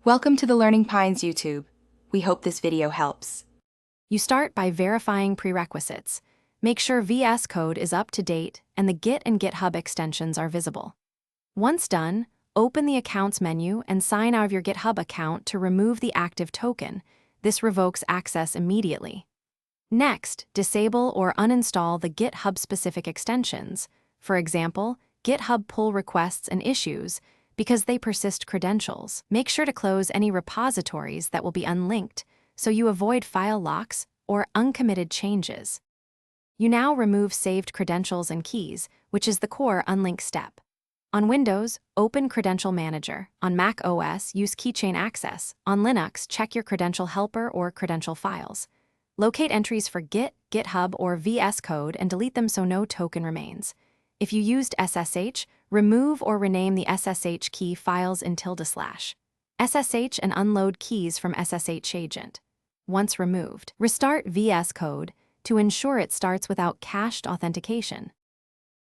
Welcome to the Learning Pines YouTube. We hope this video helps. You start by verifying prerequisites. Make sure Vscode is up to date and the Git and GitHub extensions are visible. Once done, open the Accounts menu and sign out of your GitHub account to remove the active token. This revokes access immediately. Next, disable or uninstall the GitHub-specific extensions, for example, GitHub pull requests and issues, because they persist credentials. Make sure to close any repositories that will be unlinked, so you avoid file locks or uncommitted changes. You now remove saved credentials and keys, which is the core Unlink step. On Windows, open Credential Manager. On Mac OS, use Keychain Access. On Linux, check your credential helper or credential files. Locate entries for Git, GitHub, or Vscode and delete them so no token remains. If you used SSH, remove or rename the SSH key files in ~. SSH and unload keys from SSH agent. Once removed, restart Vscode to ensure it starts without cached authentication.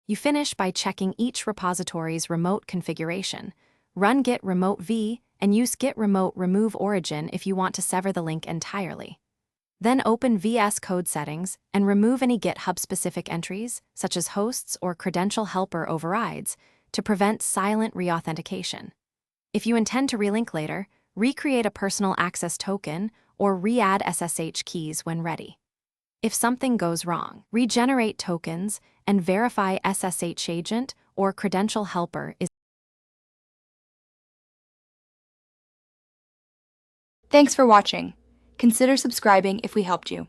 You finish by checking each repository's remote configuration. Run git remote v and use git remote remove origin if you want to sever the link entirely. Then open Vscode settings and remove any GitHub-specific entries, such as hosts or credential helper overrides, to prevent silent reauthentication. If you intend to relink later, recreate a personal access token or re-add SSH keys when ready. If something goes wrong, regenerate tokens and verify SSH agent or credential helper is. Thanks for watching. Consider subscribing if we helped you.